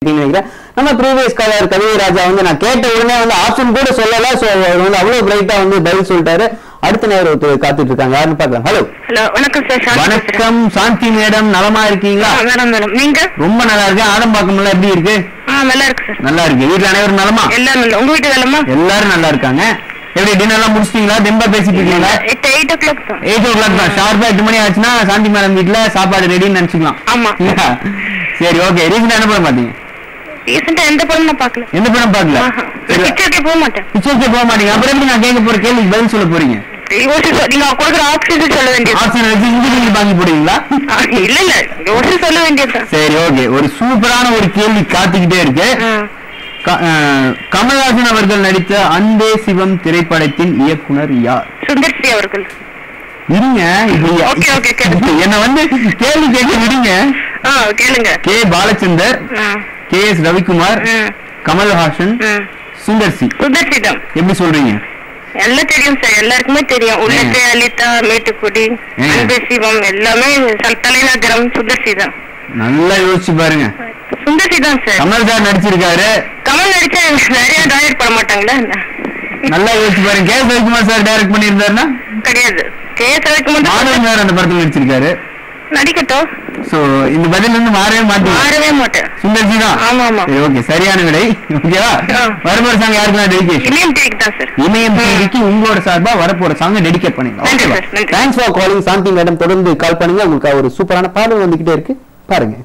நம்ம previous collar Kaviraja வந்து நான் கேட்ட உடனே வந்து ஆப்ஷன் கூட சொல்லல. சோ அவர் வந்து அவ்வளவு பிரைட்டா வந்து பதில் சொல்லிட்டாரு. அடுத்த நேரம் ஒருத்தர் காத்துட்டு இருக்காங்க. யாருன்னு பார்க்கலாம். ஹலோ ஹலோ, வணக்கம் சார். வணக்கம் சாந்தி மேடம், நலமா இருக்கீங்களா? மேடம் மேடம், நீங்க? ரொம்ப நல்லா இருக்கேன். ஆடம்பாக்கம்ல எப்படி இருக்கு? நல்லா இருக்கு சார். நல்லா இருக்கு. வீட்டுல அனைவரும் நலமா? எல்லாரும் நல்லா. உங்க வீட்டு நலமா? எல்லாரும் நல்லா இருக்காங்க. எப்படி டின்னர் எல்லாம் முடிச்சிட்டீங்களா? தெம்பா பேசிட்டு இருக்கீங்களா? 8 o'clock தான். 8 o'clock தான். ஷார்ப்பா 8 மணி ஆச்சுன்னா சாந்தி மேடம் வீட்டுல சாப்பாடு ரெடின்னு நினைச்சுக்கலாம். ஆமா. சரி, ஓகே. ரீசெண்டா என்ன படம் பாத்தீங்க? ரீசெண்டா எந்த படம் நான் பார்க்கல. எந்த படம் பார்க்கல? பிக்சர்க்கே போக மாட்டேன். பிக்சர்க்கே போக மாட்டீங்க. அப்புறம் எப்படி நான் கேட்க போற கேள்விக்கு பதில் சொல்ல போறீங்க? நீங்க கொடுக்குற ஆப்ஷன் சொல்ல வேண்டியது. ஆப்ஷன் வச்சு இன்ஜினியரிங் வாங்கி போடுவீங்களா? இல்ல இல்ல, யோசிச்சு சொல்ல வேண்டியது. சரி, ஓகே. ஒரு சூப்பரான ஒரு கேள்வி காத்துக்கிட்டே இருக்கு. கமல்ஹாசன் அவர்கள் நடித்த அன்பே சிவம் திரைப்படத்தின் இயக்குனர் யார்? சுந்தர்சி அவர்கள். இருங்க, என்ன வந்து கேள்வி கேட்க விடுங்க. கேளுங்க. கே பாலச்சந்தர், கே எஸ் ரவிக்குமார், கமல்ஹாசன், சுந்தர்சி. சுந்தர்சி தான். எப்படி சொல்றீங்க? எல்லாம் தெரியும் சார், எல்லாருக்குமே தெரியும். உள்ளத்தை அலிதா, மேட்டுக்குடி, அன்பே சிவம் எல்லாமே தலைநகரம் சுந்தர்சி தான். நல்லா யோசிச்சு பாருங்க. சுந்தர்சி தான் சார். கமல் சார் நடிச்சிருக்காரு. கமல் நடிச்சா நிறைய டைரக்ட் பண்ண மாட்டாங்களா? நல்லா யோசிச்சு பாருங்க. K S Ravikumar sir direct பண்ணியிருந்தாருன்னா? கிடையாது. கே எஸ் ரவிக்குமார் மாணவன் அந்த படத்துல நடிச்சிருக்காரு. நடிக்கட்டும். சோ இந்த பதில இருந்து மாறவே மாட்டேன். சுந்தர்சி தான். ஆமா ஆமா. ஓகே, சரியான விடை. ஓகேவா? வரப்போற சாங் யாருக்கு டெடிகேஷன்? இமயம் டிவிக்கு தான் சார். இமயம் டிவிக்கு உங்களோட சார்பா வரப்போற சாங் டெடிகேட் பண்ணிடலாம். ஓகேவா? Thanks for calling Shanti madam. தொடர்ந்து கால் பண்ணுங்க. உங்களுக்கு ஒரு சூப்பரான பாடல் வந்துகிட்டே இருக்கு, பாருங்க.